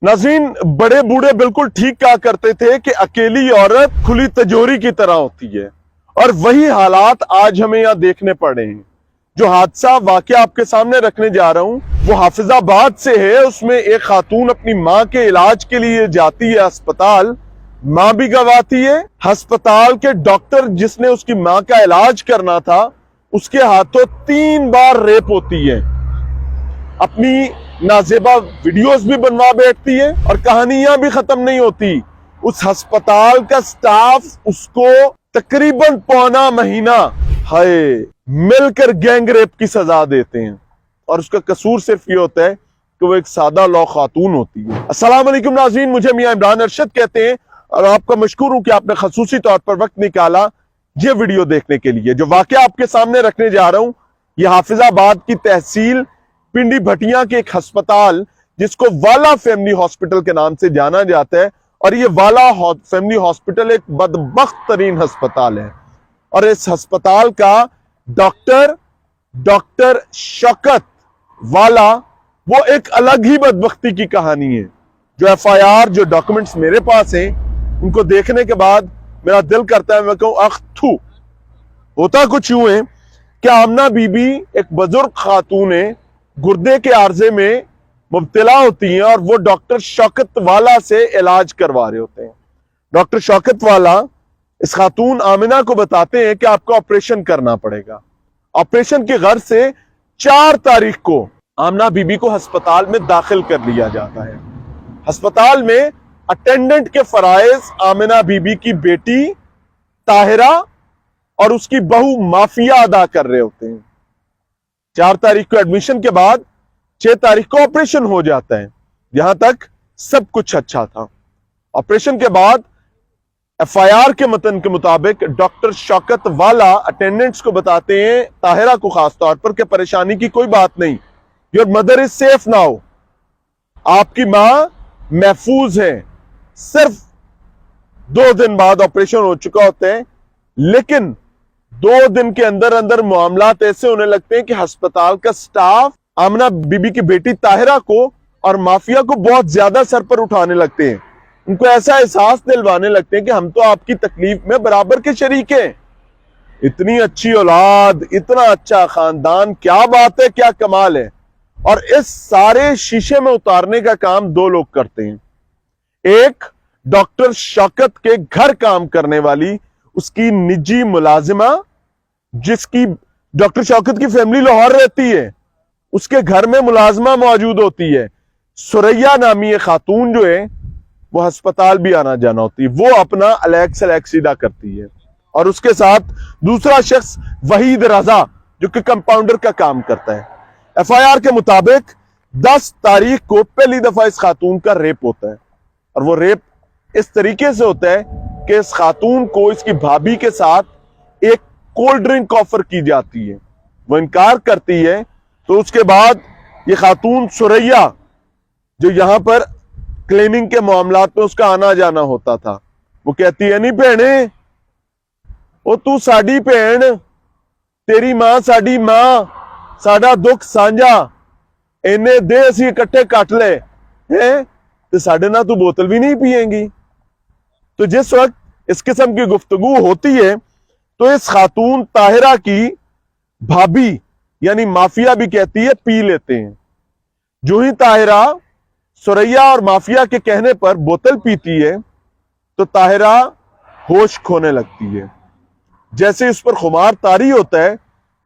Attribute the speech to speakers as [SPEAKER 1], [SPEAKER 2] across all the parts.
[SPEAKER 1] नाज़रीन, बड़े बूढ़े बिल्कुल ठीक कहा करते थे कि अकेली औरत खुली तिजोरी की तरह होती है, और वही हालात आज हमें यहाँ देखने पड़ रहे हैं। जो हादसा वाकया आपके सामने रखने जा रहा हूं वो हाफिजाबाद से है। उसमें एक खातून अपनी माँ के इलाज के लिए जाती है अस्पताल, माँ भी गवाती है। अस्पताल के डॉक्टर जिसने उसकी माँ का इलाज करना था उसके हाथों 3 बार रेप होती है। अपनी नाजेबा वीडियोस भी बनवा बैठती है और कहानियां भी खत्म नहीं होती। उस अस्पताल का स्टाफ उसको तकरीबन पौना महीना मिलकर गैंग रेप की सजा देते हैं, और उसका कसूर सिर्फ ये होता है कि वो एक सादा लौ खातून होती है। अस्सलाम वालेकुम नाज़रीन, मुझे मियां इमरान अरशद कहते हैं और आपका मशकूर हूं कि आपने खसूसी तौर पर वक्त निकाला ये वीडियो देखने के लिए। जो वाकया आपके सामने रखने जा रहा हूं ये हाफिजाबाद की तहसील पिंडी भटिया के एक अस्पताल जिसको वाला फैमिली हॉस्पिटल के नाम से जाना जाता है, और ये वाला फैमिली हॉस्पिटल एक बदबख्त तरीन अस्पताल है। और इस अस्पताल का डॉक्टर शौकत वाला वो एक अलग ही बदबख्ती की कहानी है। जो एफआईआर, जो डॉक्यूमेंट्स मेरे पास हैं, उनको देखने के बाद मेरा दिल करता है मैं कहूं अख थू। होता कुछ यूं है कि आमना बीबी एक बुजुर्ग खातून है, गुर्दे के आर्जे में मुब्तला होती हैं और वो डॉक्टर शौकत वाला से इलाज करवा रहे होते हैं। डॉक्टर शौकत वाला इस खातून आमिना को बताते हैं कि आपको ऑपरेशन करना पड़ेगा। ऑपरेशन की गर्ज से 4 तारीख को आमिना बीबी को अस्पताल में दाखिल कर लिया जाता है। अस्पताल में अटेंडेंट के फराइज आमिना बीबी की बेटी ताहिरा और उसकी बहू माफिया अदा कर रहे होते हैं। 4 तारीख को एडमिशन के बाद 6 तारीख को ऑपरेशन हो जाता है। यहां तक सब कुछ अच्छा था। ऑपरेशन के बाद एफआईआर के मतन के मुताबिक डॉक्टर शौकत वाला अटेंडेंट्स को बताते हैं, ताहिरा को खास तौर पर, कि परेशानी की कोई बात नहीं, your mother is safe now, आपकी मां महफूज है। सिर्फ 2 दिन बाद ऑपरेशन हो चुका होता है, लेकिन 2 दिन के अंदर अंदर मामलात ऐसे होने लगते हैं कि अस्पताल का स्टाफ आमिना बीबी की बेटी ताहिरा को और माफिया को बहुत ज्यादा सर पर उठाने लगते हैं। उनको ऐसा एहसास दिलवाने लगते हैं कि हम तो आपकी तकलीफ में बराबर के शरीक हैं। इतनी अच्छी औलाद, इतना अच्छा खानदान, क्या बात है, क्या कमाल है। और इस सारे शीशे में उतारने का काम 2 लोग करते हैं। एक डॉक्टर शौकत के घर काम करने वाली उसकी निजी मुलाजिमा, जिसकी डॉक्टर शौकत की फैमिली लाहौर रहती है, उसके घर में मुलाजिमा मौजूद होती है। सुरैया नामी खातून जो है वो अस्पताल भी आना जाना होती है, वो अपना अलग सलैक सीधा करती है। और उसके साथ दूसरा शख्स वहीद रजा जो कि कंपाउंडर का काम करता है। एफआईआर के मुताबिक 10 तारीख को पहली दफा इस खातून का रेप होता है, और वो रेप इस तरीके से होता है कि इस खातून को इसकी भाभी के साथ एक कोल्ड ड्रिंक ऑफर की जाती है, वो इनकार करती है। तो उसके बाद ये खातून सुरैया जो यहां पर क्लीनिंग के मामलात में उसका आना जाना होता था, वो कहती है, नहीं भैने, ओ तू साडी भैन, तेरी मां साडी मां, साडा दुख साझा, इन्ने दे असी इकट्ठे कट ले हैं, तो साडे ना तू बोतल भी नहीं पिएंगी। तो जिस वक्त इस किस्म की गुफ्तगू होती है तो इस खातून ताहिरा की भाभी यानी माफिया भी कहती है पी लेते हैं। जो ही ताहिरा सुरैया और माफिया के कहने पर बोतल पीती है तो ताहिरा होश खोने लगती है। जैसे इस पर खुमार तारी होता है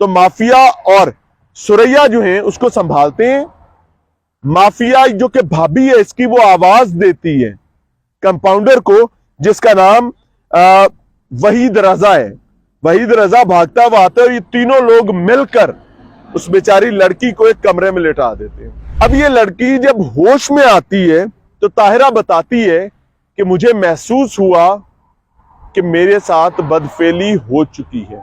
[SPEAKER 1] तो माफिया और सुरैया जो है उसको संभालते हैं। माफिया जो कि भाभी है इसकी, वो आवाज देती है कंपाउंडर को, जिसका नाम वहीद रजा है। वहीद रजा भागता हुआ आता है और ये तीनों लोग मिलकर उस बेचारी लड़की को एक कमरे में लेटा देते हैं। अब ये लड़की जब होश में आती है तो ताहिरा बताती है कि मुझे महसूस हुआ कि मेरे साथ बदफेली हो चुकी है।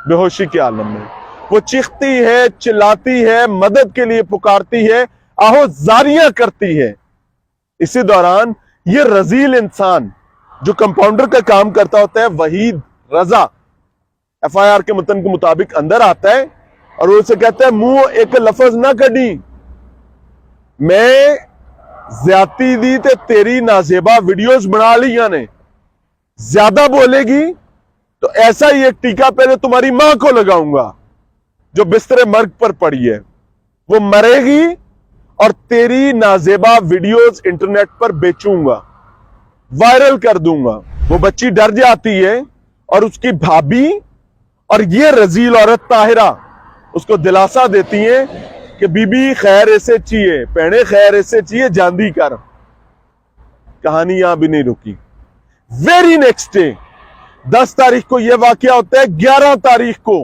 [SPEAKER 1] बेहोशी के आलम में वो चीखती है, चिल्लाती है, मदद के लिए पुकारती है, आहो जारियां करती है। इसी दौरान ये रजील इंसान जो कंपाउंडर का काम करता होता है, वहीद रजा, एफआईआर के मतन के मुताबिक अंदर आता है और वो उसे कहता है, मुंह एक लफ्ज ना कड़ी, मैं ज्यादती दी ते तेरी नाजेबा वीडियोस बना लिया ने, ज्यादा बोलेगी तो ऐसा ही एक टीका पहले तुम्हारी मां को लगाऊंगा जो बिस्तरे मर्ग पर पड़ी है, वो मरेगी और तेरी नाजेबा वीडियोस इंटरनेट पर बेचूंगा, वायरल कर दूंगा। वो बच्ची डर जाती है और उसकी भाभी और ये रजील औरत ताहिरा उसको दिलासा देती है कि बीबी खैर ऐसे चाहिए, पहने खैर ऐसे चाहिए, जांदी कर। कहानी यहां भी नहीं रुकी। वेरी नेक्स्ट डे 10 तारीख को यह वाकया होता है। 11 तारीख को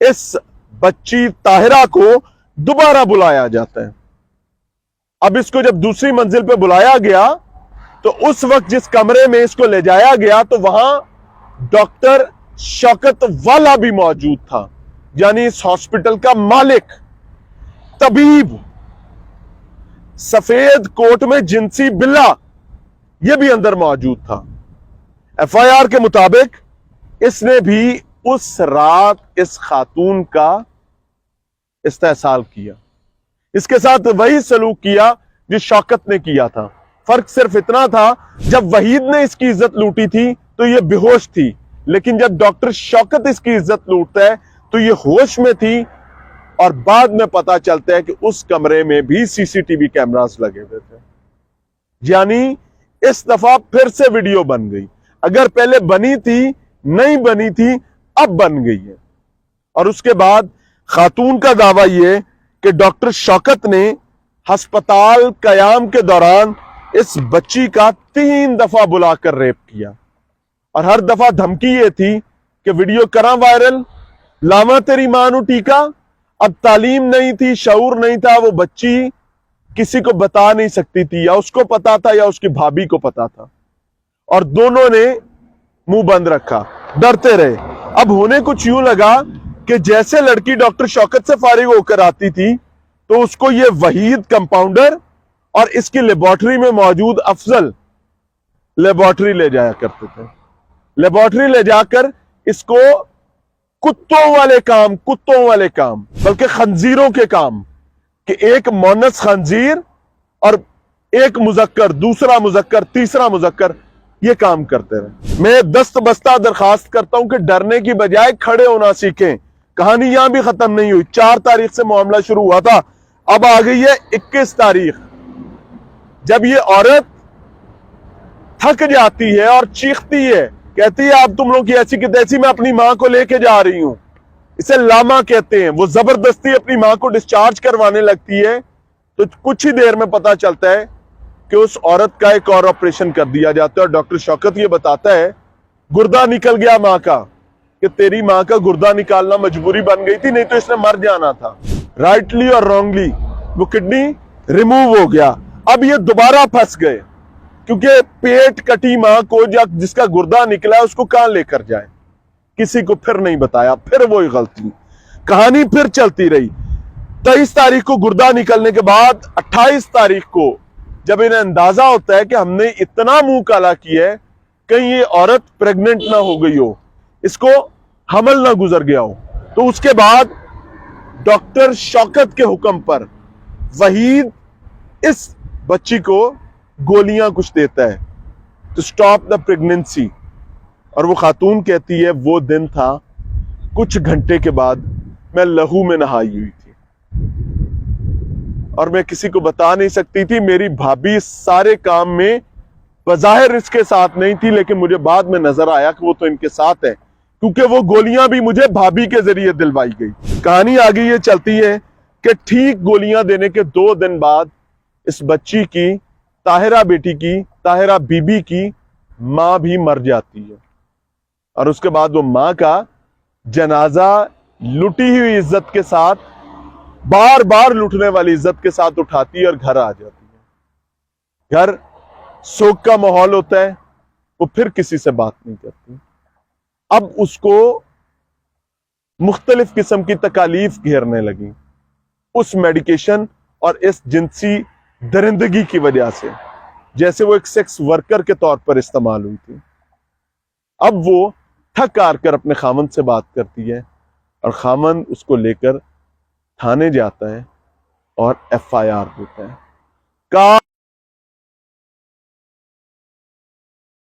[SPEAKER 1] इस बच्ची ताहिरा को दोबारा बुलाया जाता है। अब इसको जब दूसरी मंजिल पे बुलाया गया तो उस वक्त जिस कमरे में इसको ले जाया गया तो वहां डॉक्टर शौकत वाला भी मौजूद था, यानी इस हॉस्पिटल का मालिक, तबीब, सफेद कोट में जिनसी बिल्ला, यह भी अंदर मौजूद था। एफआईआर के मुताबिक इसने भी उस रात इस खातून का इस्तेहसाल किया, इसके साथ वही सलूक किया जो शौकत ने किया था। फर्क सिर्फ इतना था, जब वहीद ने इसकी इज्जत लूटी थी तो ये बेहोश थी, लेकिन जब डॉक्टर शौकत इसकी इज्जत लूटता है तो ये होश में थी। और बाद में पता चलता है कि उस कमरे में भी सीसीटीवी कैमरास लगे हुए थे, यानी इस दफा फिर से वीडियो बन गई। अगर पहले बनी थी, नहीं बनी थी, अब बन गई है। और उसके बाद खातून का दावा यह कि डॉक्टर शौकत ने अस्पताल कयाम के दौरान इस बच्ची का 3 दफा बुलाकर रेप किया और हर दफा धमकी यह थी कि वीडियो करा वायरल, लावा तेरी मां नू टीका। अब तालीम नहीं थी, शऊर नहीं था, वो बच्ची किसी को बता नहीं सकती थी, या उसको पता था या उसकी भाभी को पता था, और दोनों ने मुंह बंद रखा, डरते रहे। अब होने कुछ यूं लगा कि जैसे लड़की डॉक्टर शौकत से फारिग होकर आती थी तो उसको ये वहीद कंपाउंडर और इसकी लेबोरेटरी में मौजूद अफजल लेबोरेटरी ले जाया करते थे। लेबोरेटरी ले जाकर इसको कुत्तों वाले काम बल्कि खंजीरों के काम, कि एक मोनस खंजीर और एक मुजक्कर, दूसरा मुजक्कर, तीसरा मुजक्कर, ये काम करते रहे। मैं दस्त बस्ता दरखास्त करता हूं कि डरने की बजाय खड़े होना सीखें। कहानी यहां भी खत्म नहीं हुई। 4 तारीख से मामला शुरू हुआ था, अब आ गई है 21 तारीख, जब ये औरत थक जाती है और चीखती है, कहती है अब तुम लोग की ऐसी की तैसी, मैं अपनी मां को लेके जा रही हूं। इसे लामा कहते हैं। वो जबरदस्ती अपनी मां को डिस्चार्ज करवाने लगती है तो कुछ ही देर में पता चलता है कि उस औरत का एक और ऑपरेशन कर दिया जाता है। और डॉक्टर शौकत ये बताता है गुर्दा निकल गया मां का, कि तेरी मां का गुर्दा निकालना मजबूरी बन गई थी, नहीं तो इसने मर जाना था। राइटली और रॉन्गली वो किडनी रिमूव हो गया। अब ये दोबारा फंस गए, क्योंकि पेट कटी मां को जिसका गुर्दा निकला है उसको कहां लेकर जाए, किसी को फिर नहीं बताया। फिर वही गलती, कहानी फिर चलती रही। 23 तारीख को गुर्दा निकलने के बाद 28 तारीख को जब इन्हें अंदाजा होता है कि हमने इतना मुंह काला किया है कहीं ये औरत प्रेग्नेंट ना हो गई हो, इसको हमल ना गुजर गया हो, तो उसके बाद डॉक्टर शौकत के हुक्म पर वहीद इस बच्ची को गोलियां कुछ देता है टू स्टॉप द प्रेगनेंसी। और वो खातून कहती है वो दिन था, कुछ घंटे के बाद मैं लहू में नहाई हुई थी और मैं किसी को बता नहीं सकती थी। मेरी भाभी सारे काम में बज़ाहिर इसके साथ नहीं थी, लेकिन मुझे बाद में नजर आया कि वो तो इनके साथ है, क्योंकि वो गोलियां भी मुझे भाभी के जरिए दिलवाई गई। कहानी आगे ये चलती है कि ठीक गोलियां देने के 2 दिन बाद इस बच्ची की, ताहिरा बेटी की, ताहिरा बीबी की मां भी मर जाती है। और उसके बाद वो मां का जनाजा लुटी हुई इज्जत के साथ, बार बार लुटने वाली इज्जत के साथ उठाती है और घर आ जाती है। घर शोक का माहौल होता है, वो फिर किसी से बात नहीं करती। अब उसको मुख्तलिफ किस्म की तकालीफ घेरने लगी उस मेडिकेशन और इस जिनसी दरिंदगी की वजह से, जैसे वो एक सेक्स वर्कर के तौर पर इस्तेमाल हुई थी। अब वो थक हार कर अपने खामन से बात करती है और खामन उसको लेकर थाने जाता है और एफआईआर होता है। کہا